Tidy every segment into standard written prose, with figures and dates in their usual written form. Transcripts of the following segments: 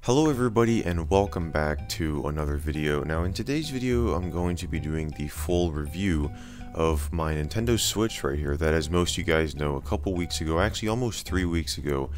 Hello everybody and welcome back to another video. Now in today's video I'm going to be doing the full review of my Nintendo Switch right here that, as most of you guys know, a couple weeks ago, actually almost 3 weeks ago,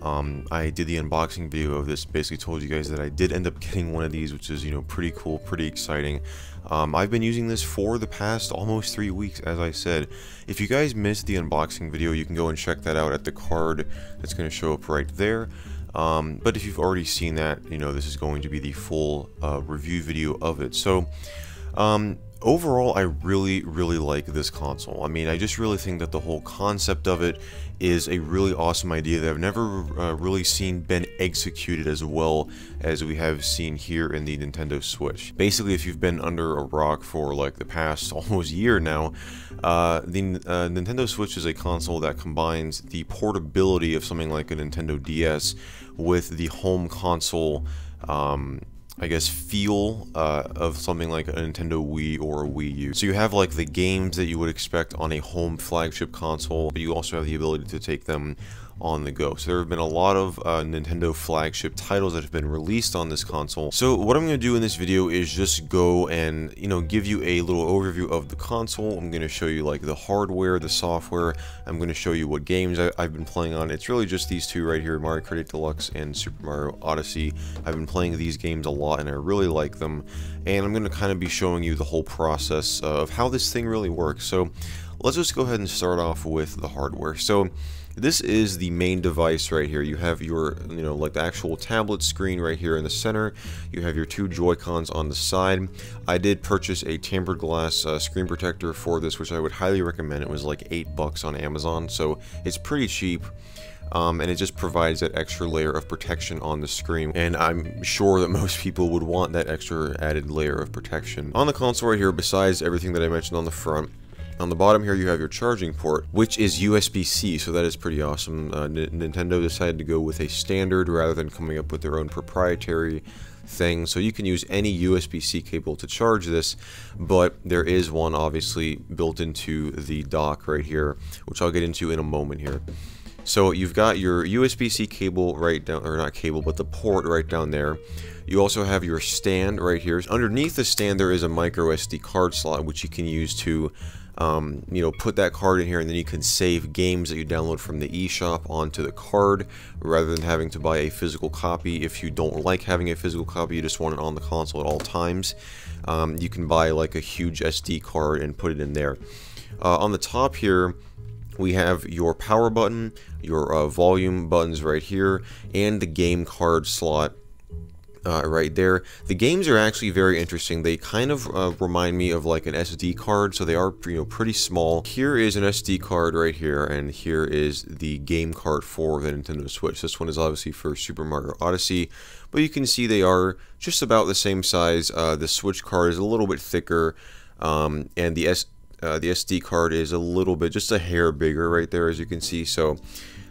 I did the unboxing video of this. Basically told you guys that I did end up getting one of these, which is, pretty cool, pretty exciting. I've been using this for the past almost 3 weeks, as I said. If you guys missed the unboxing video, you can go and check that out at the card that's going to show up right there. But if you've already seen that, this is going to be the full review video of it. So, overall, I really like this console. I mean, I just really think that the whole concept of it is a really awesome idea that I've never really seen been executed as well as we have seen here in the Nintendo Switch. Basically, if you've been under a rock for like the past almost year now, the Nintendo Switch is a console that combines the portability of something like a Nintendo DS with the home console I guess feel of something like a Nintendo Wii or a Wii U. So you have like the games that you would expect on a home flagship console, but you also have the ability to take them on the go. So there have been a lot of Nintendo flagship titles that have been released on this console. So what I'm going to do in this video is just go and give you a little overview of the console. I'm going to show you like the hardware, the software. I'm going to show you what games I've been playing on. It's really just these two right here, Mario Kart 8 Deluxe and Super Mario Odyssey. I've been playing these games a lot and I really like them, and I'm going to kind of be showing you the whole process of how this thing really works. So let's just go ahead and start off with the hardware. So this is the main device right here. You have your, like the actual tablet screen right here in the center. You have your two Joy-Cons on the side. I did purchase a tempered glass screen protector for this, which I would highly recommend. It was like $8 on Amazon, so it's pretty cheap. And it just provides that extra layer of protection on the screen, and I'm sure that most people would want that extra added layer of protection. On the console right here, besides everything that I mentioned on the front, on the bottom here you have your charging port, which is USB-C, so that is pretty awesome. Nintendo decided to go with a standard rather than coming up with their own proprietary thing, so you can use any USB-C cable to charge this, but there is one obviously built into the dock right here, which I'll get into in a moment here. So you've got your USB-C cable right down, or not cable, but the port right down there. You also have your stand right here. Underneath the stand there is a micro SD card slot, which you can use to put that card in here, and then you can save games that you download from the eShop onto the card rather than having to buy a physical copy. If you don't like having a physical copy, you just want it on the console at all times, you can buy like a huge SD card and put it in there. On the top here we have your power button, your volume buttons right here, and the game card slot right there. The games are actually very interesting. They kind of remind me of like an SD card, so they are pretty small. Here is an SD card right here, and here is the game card for the Nintendo Switch. This one is obviously for Super Mario Odyssey, but you can see they are just about the same size. The Switch card is a little bit thicker, and the SD card is a little bit, just a hair bigger right there, as you can see. So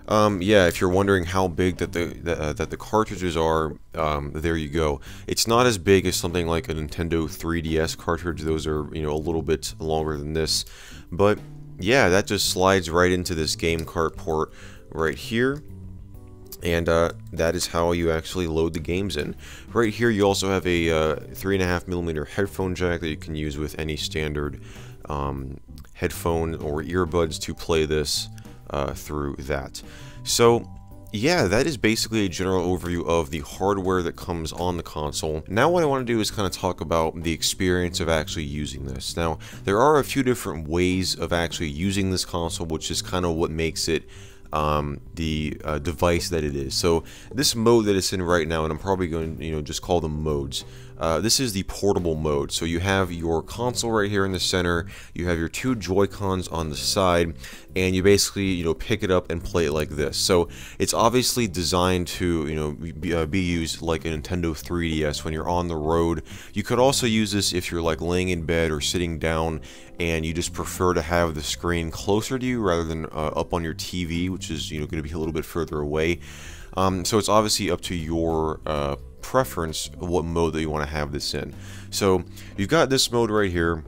yeah, if you're wondering how big that the cartridges are, there you go. It's not as big as something like a Nintendo 3DS cartridge. Those are a little bit longer than this, but yeah, that just slides right into this game card port right here. And that is how you actually load the games in. Right here you also have a 3.5mm headphone jack that you can use with any standard headphone or earbuds to play this through that. So yeah, that is basically a general overview of the hardware that comes on the console. Now what I want to do is kind of talk about the experience of actually using this. Now there are a few different ways of actually using this console, which is kind of what makes it the device that it is. So this mode that it's in right now, and I'm probably going to just call them modes. This is the portable mode. So you have your console right here in the center, you have your two Joy-Cons on the side, and you basically pick it up and play it like this. So it's obviously designed to be used like a Nintendo 3DS when you're on the road. You could also use this if you're like laying in bed or sitting down and you just prefer to have the screen closer to you rather than up on your TV, which is going to be a little bit further away. So it's obviously up to your preference what mode that you want to have this in. So you've got this mode right here.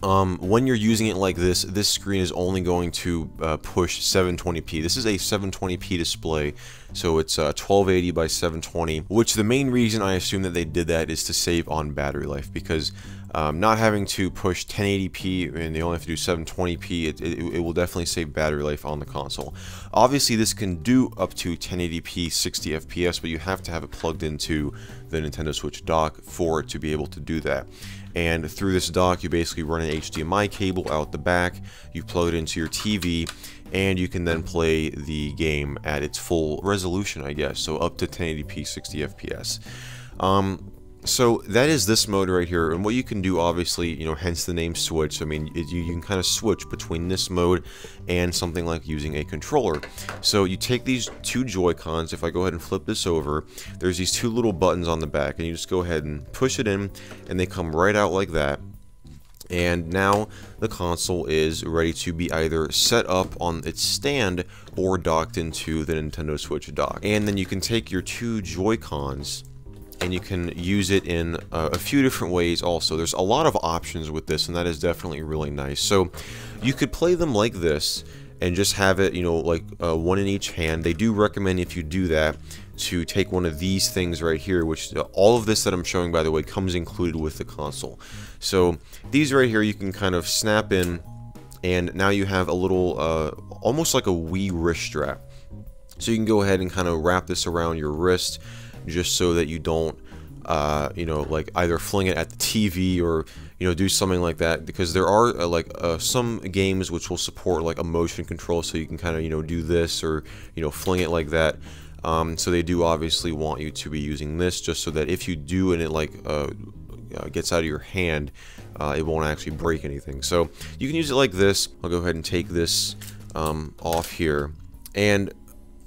when you're using it like this, this screen is only going to push 720p. This is a 720p display, so it's 1280 by 720, which the main reason I assume that they did that is to save on battery life, because not having to push 1080p and they only have to do 720p, it will definitely save battery life on the console. Obviously, this can do up to 1080p 60 FPS, but you have to have it plugged into the Nintendo Switch dock for it to be able to do that. And through this dock, you basically run an HDMI cable out the back, you plug it into your TV, and you can then play the game at its full resolution, I guess, so up to 1080p 60 FPS. So that is this mode right here, and what you can do, obviously, you know, hence the name Switch. I mean, you can kind of switch between this mode and something like using a controller. So you take these two Joy-Cons. If I go ahead and flip this over, there's these two little buttons on the back, and you just go ahead and push it in, and they come right out like that. And now the console is ready to be either set up on its stand or docked into the Nintendo Switch dock. And then you can take your two Joy-Cons and you can use it in a few different ways also. There's a lot of options with this, and that is definitely really nice. So you could play them like this and just have it, you know, like one in each hand. They do recommend, if you do that, to take one of these things right here, which all of this that I'm showing, by the way, comes included with the console. So these right here you can kind of snap in, and now you have a little almost like a Wii wrist strap. So you can go ahead and kind of wrap this around your wrist, just so that you don't you know, like either fling it at the TV or, you know, do something like that, because there are some games which will support like a motion control, so you can kind of, you know, do this or, you know, fling it like that. So they do obviously want you to be using this, just so that if you do and it like gets out of your hand, it won't actually break anything. So you can use it like this. I'll go ahead and take this off here, and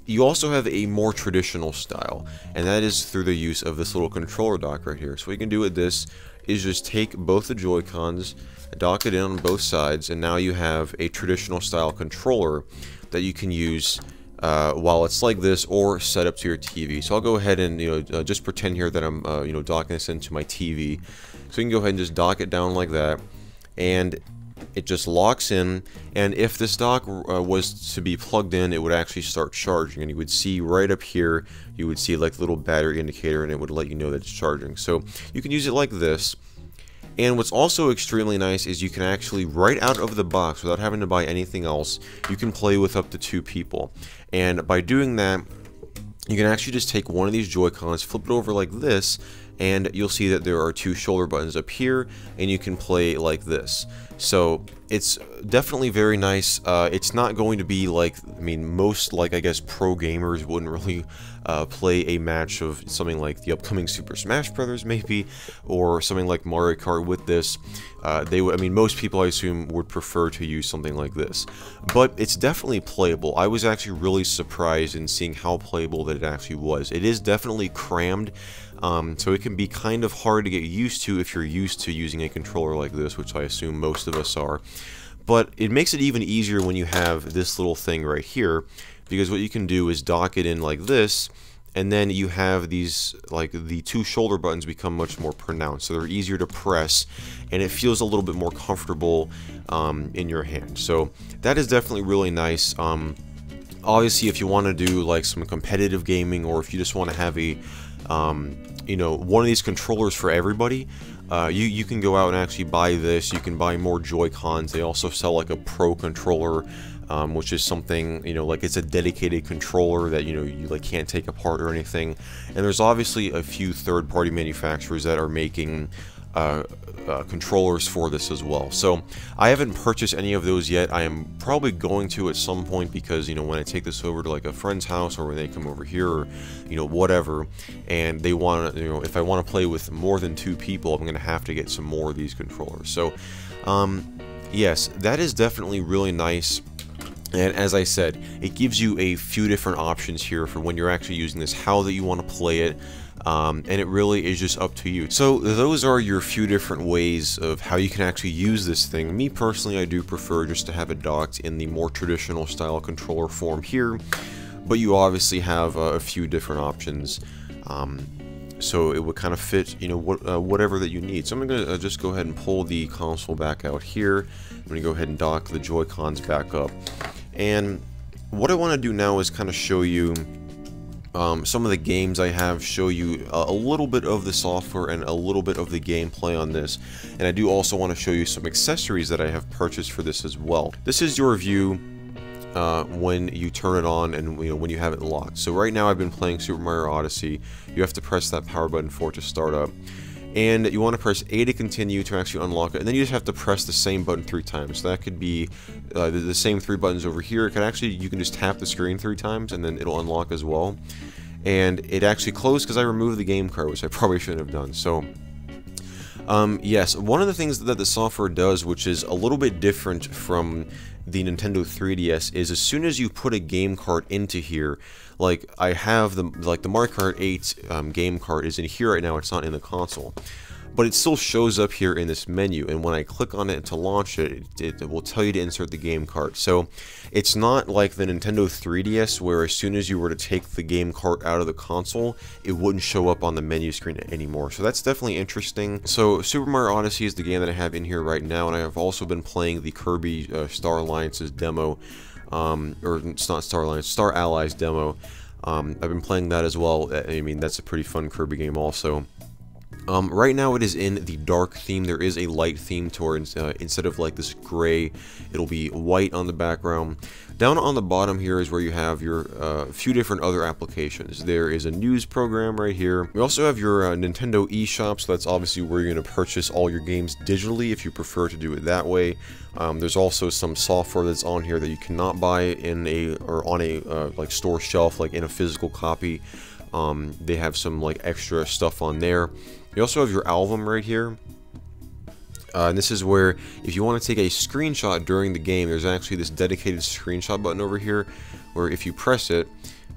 you also have a more traditional style, and that is through the use of this little controller dock right here. So what you can do with this is just take both the Joy-Cons, dock it in on both sides, and now you have a traditional style controller that you can use while it's like this, or set up to your TV. So I'll go ahead and, you know, just pretend here that I'm you know, docking this into my TV. So you can go ahead and just dock it down like that, and it just locks in, and if this dock was to be plugged in, it would actually start charging, and you would see right up here, you would see like the little battery indicator, and it would let you know that it's charging. So you can use it like this. And what's also extremely nice is you can actually, right out of the box, without having to buy anything else, you can play with up to 2 people. And by doing that, you can actually just take one of these Joy-Cons, flip it over like this, and you'll see that there are 2 shoulder buttons up here, and you can play like this. So it's definitely very nice. It's not going to be like, I mean, most, like, I guess pro gamers wouldn't really play a match of something like the upcoming Super Smash Brothers maybe, or something like Mario Kart with this. I mean, most people, I assume, would prefer to use something like this, but it's definitely playable. I was actually really surprised in seeing how playable that it actually was. It is definitely crammed, so it can be kind of hard to get used to if you're used to using a controller like this, which I assume most of us are. But it makes it even easier when you have this little thing right here, because what you can do is dock it in like this, and then you have these, like, the 2 shoulder buttons become much more pronounced, so they're easier to press, and it feels a little bit more comfortable in your hand. So that is definitely really nice. Obviously, if you want to do like some competitive gaming, or if you just want to have a you know, one of these controllers for everybody, you can go out and actually buy this. You can buy more Joy-Cons. They also sell like a Pro controller, which is something, you know, like it's a dedicated controller that, you know, you like can't take apart or anything. And there's obviously a few third-party manufacturers that are making controllers for this as well. So I haven't purchased any of those yet. I am probably going to at some point, because, you know, when I take this over to like a friend's house, or when they come over here, or, you know, whatever, and they want to, you know, if I want to play with more than 2 people, I'm going to have to get some more of these controllers. So yes, that is definitely really nice. And as I said, it gives you a few different options here for when you're actually using this, how that you want to play it. And it really is just up to you. So those are your few different ways of how you can actually use this thing. Me personally, I do prefer just to have it docked in the more traditional style controller form here, but you obviously have a few different options so it would kind of fit, you know, whatever that you need. So I'm going to just go ahead and pull the console back out here. I'm going to go ahead and dock the Joy-Cons back up. And what I want to do now is kind of show you some of the games I have, show you a little bit of the software and a little bit of the gameplay on this. And I do also want to show you some accessories that I have purchased for this as well. This is your view when you turn it on and when you have it locked. So right now I've been playing Super Mario Odyssey. You have to press that power button for it to start up. And you want to press A to continue to actually unlock it, and then you just have to press the same button 3 times. So that could be the same 3 buttons over here. It could actually, you can just tap the screen 3 times and then it'll unlock as well. And it actually closed because I removed the game card, which I probably shouldn't have done. So yes, one of the things that the software does, which is a little bit different from the Nintendo 3DS, is as soon as you put a game card into here, like I have the Mario Kart 8 game card is in here right now. It's not in the console, but it still shows up here in this menu, and when I click on it to launch it, it will tell you to insert the game card. So it's not like the Nintendo 3DS where as soon as you were to take the game card out of the console, it wouldn't show up on the menu screen anymore. So that's definitely interesting. So Super Mario Odyssey is the game that I have in here right now, and I have also been playing the Kirby Star Alliance's demo, or it's not Star Alliance, Star Allies demo. I've been playing that as well. I mean, that's a pretty fun Kirby game also. Right now it is in the dark theme. There is a light theme towards, instead of like this gray, it'll be white on the background. Down on the bottom here is where you have your few different other applications. There is a news program right here. We also have your Nintendo eShop, so that's obviously where you're going to purchase all your games digitally if you prefer to do it that way. There's also some software that's on here that you cannot buy in a, or on a like store shelf, like in a physical copy. They have some like extra stuff on there. You also have your album right here. And this is where, if you want to take a screenshot during the game, there's actually this dedicated screenshot button over here, where if you press it,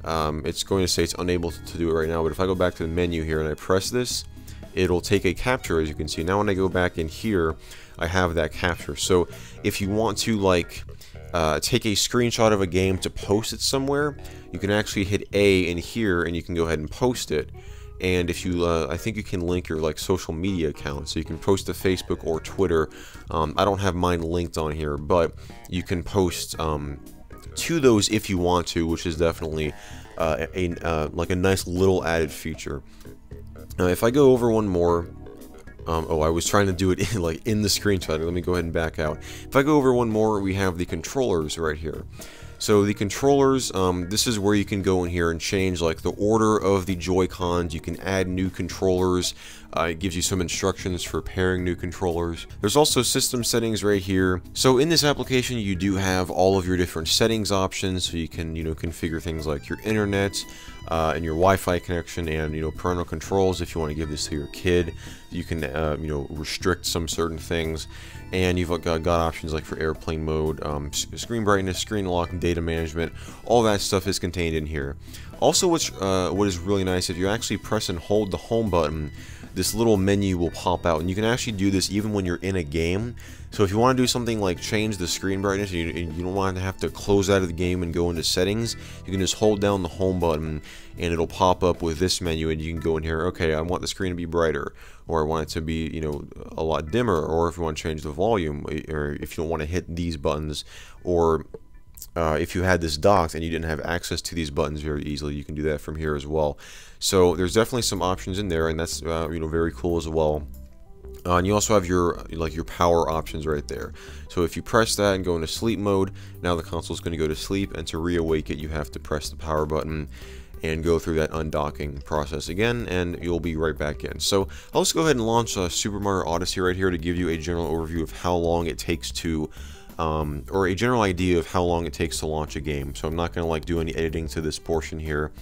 it's going to say it's unable to do it right now. But if I go back to the menu here and I press this, it'll take a capture, as you can see. Now when I go back in here, I have that capture. So if you want to like take a screenshot of a game to post it somewhere, you can actually hit A in here and you can go ahead and post it. And if you, I think you can link your like social media account, so you can post to Facebook or Twitter. I don't have mine linked on here, but you can post to those if you want to, which is definitely like a nice little added feature. If I go over one more, oh, I was trying to do it in the screenshot. Let me go ahead and back out. If I go over one more, we have the controllers right here. So the controllers, this is where you can go in here and change like the order of the Joy-Cons. You can add new controllers. It gives you some instructions for pairing new controllers. There's also system settings right here. So in this application, you do have all of your different settings options. So you can, configure things like your internet and your Wi-Fi connection, and parental controls. If you want to give this to your kid, you can restrict some certain things. And you've got options like for airplane mode, screen brightness, screen lock, data management. All that stuff is contained in here. Also, what is really nice, if you actually press and hold the home button, this little menu will pop out, and you can actually do this even when you're in a game. So if you want to do something like change the screen brightness, and you don't want to have to close out of the game and go into settings, you can just hold down the home button and it'll pop up with this menu, and you can go in here, okay, I want the screen to be brighter, or I want it to be, a lot dimmer, or if you want to change the volume, or if you don't want to hit these buttons, or if you had this docked and you didn't have access to these buttons very easily, you can do that from here as well. So there's definitely some options in there, and that's very cool as well. And you also have your power options right there. So if you press that and go into sleep mode, now the console is going to go to sleep, and to reawake it, you have to press the power button and go through that undocking process again, and you'll be right back in. So I'll just go ahead and launch Super Mario Odyssey right here to give you a general overview of how long it takes to or a general idea of how long it takes to launch a game. So I'm not going to do any editing to this portion here,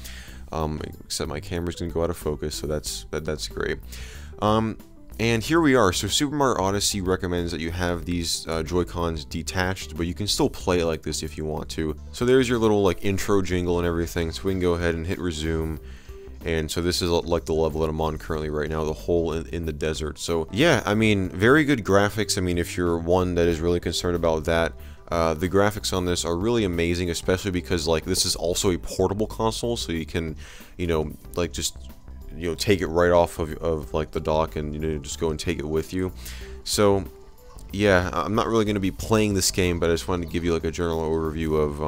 except my camera's going to go out of focus, so that's great. And here we are. So Super Mario Odyssey recommends that you have these Joy-Cons detached, but you can still play it like this if you want to. So there's your little intro jingle and everything, so we can go ahead and hit resume. And so this is like the level that I'm on currently right now, the hole in the desert. So yeah, I mean, very good graphics. I mean, if you're one that is really concerned about that, the graphics on this are really amazing, especially because this is also a portable console, so you can, just take it right off of like the dock and just go and take it with you. So yeah, I'm not really going to be playing this game, but I just wanted to give you like a general overview of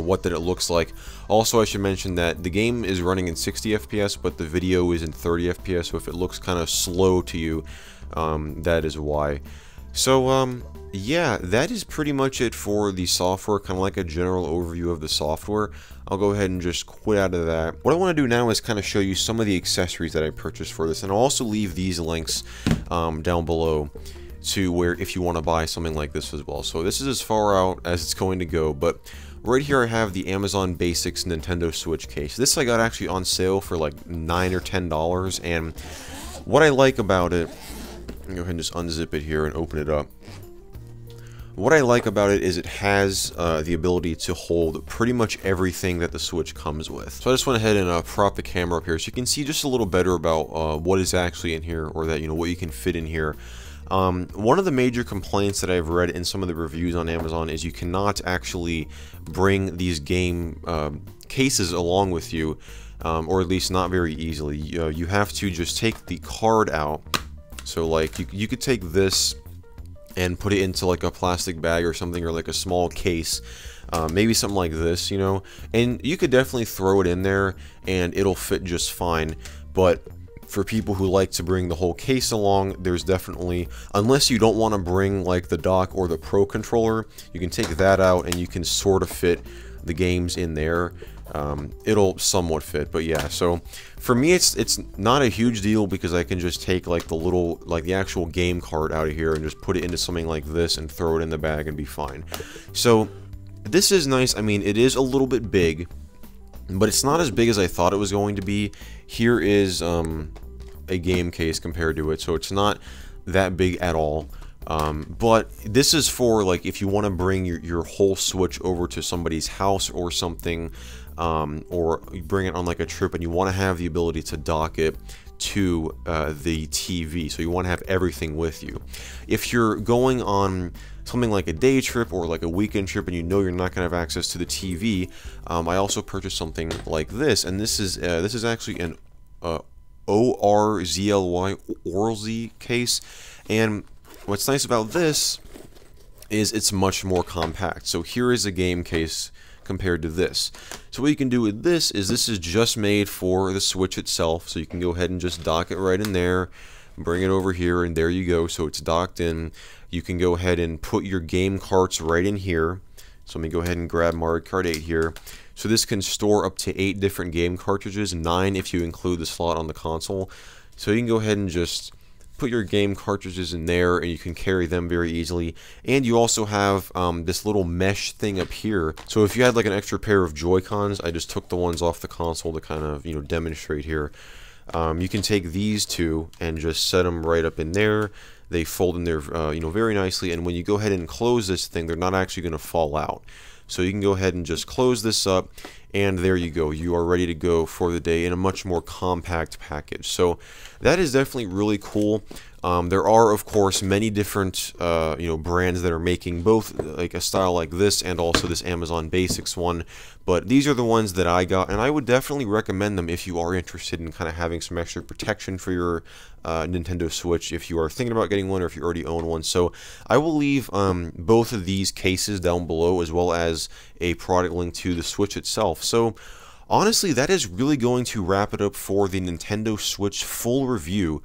what that it looks like. Also, I should mention that the game is running in 60 FPS, but the video is in 30 FPS, so if it looks kind of slow to you, that is why. So, yeah, that is pretty much it for the software, kind of like a general overview of the software. I'll go ahead and just quit out of that. What I want to do now is kind of show you some of the accessories that I purchased for this, and I'll also leave these links down below to where if you want to buy something like this as well. So this is as far out as it's going to go, but right here I have the Amazon Basics Nintendo Switch case. This I got actually on sale for like $9 or $10, and what I like about it, go ahead and just unzip it here and open it up. What I like about it is it has the ability to hold pretty much everything that the Switch comes with. So I just went ahead and prop the camera up here so you can see just a little better about what is actually in here, or that what you can fit in here. One of the major complaints that I've read in some of the reviews on Amazon is you cannot actually bring these game cases along with you, or at least not very easily. You have to just take the card out. So like you could take this and put it into like a plastic bag or something, or like a small case, maybe something like this, and you could definitely throw it in there and it'll fit just fine. But for people who like to bring the whole case along, there's definitely, unless you don't want to bring like the dock or the Pro controller, you can take that out and you can sort of fit the games in there. It'll somewhat fit, but yeah, so for me it's not a huge deal because I can just take like the actual game card out of here and just put it into something like this and throw it in the bag and be fine. So this is nice. I mean, it is a little bit big, but it's not as big as I thought it was going to be. Here is a game case compared to it, so it's not that big at all. But this is for like if you want to bring your whole Switch over to somebody's house or something, or you bring it on like a trip and you want to have the ability to dock it to the TV, so you want to have everything with you. If you're going on something like a day trip or like a weekend trip and you're not going to have access to the TV, I also purchased something like this, and this is actually an ORZLY case, and what's nice about this is it's much more compact. So here is a game case compared to this. So what you can do with this is just made for the Switch itself, so you can go ahead and just dock it right in there, bring it over here, and there you go. So it's docked in. You can go ahead and put your game carts right in here. So let me go ahead and grab Mario Kart 8 here. So this can store up to 8 different game cartridges, 9 if you include the slot on the console. So you can go ahead and just put your game cartridges in there, and you can carry them very easily. And you also have this little mesh thing up here. So if you had like an extra pair of Joy-Cons, I just took the ones off the console to kind of demonstrate here. You can take these two and just set them right up in there. They fold in there very nicely, and when you go ahead and close this thing, they're not actually going to fall out. So you can go ahead and just close this up, and there you go. You are ready to go for the day in a much more compact package. So that is definitely really cool. There are, of course, many different brands that are making both like a style like this and also this Amazon Basics one. But these are the ones that I got, and I would definitely recommend them if you are interested in kind of having some extra protection for your Nintendo Switch, if you are thinking about getting one or if you already own one. So I will leave both of these cases down below, as well as a product link to the Switch itself. So honestly, that is really going to wrap it up for the Nintendo Switch full review.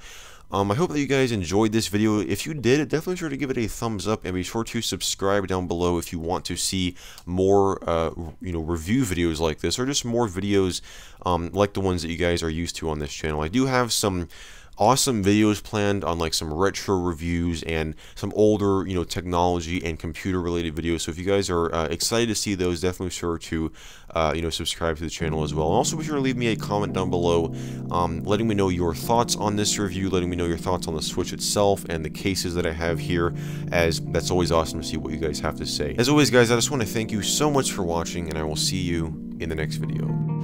I hope that you guys enjoyed this video. If you did, definitely sure to give it a thumbs up, and be sure to subscribe down below if you want to see more review videos like this, or just more videos like the ones that you guys are used to on this channel. I do have some awesome videos planned on like some retro reviews and some older technology and computer related videos. So if you guys are excited to see those, definitely sure to subscribe to the channel as well. And also be sure to leave me a comment down below letting me know your thoughts on this review, letting me know your thoughts on the Switch itself and the cases that I have here, as that's always awesome to see what you guys have to say. As always, guys, I just want to thank you so much for watching, and I will see you in the next video.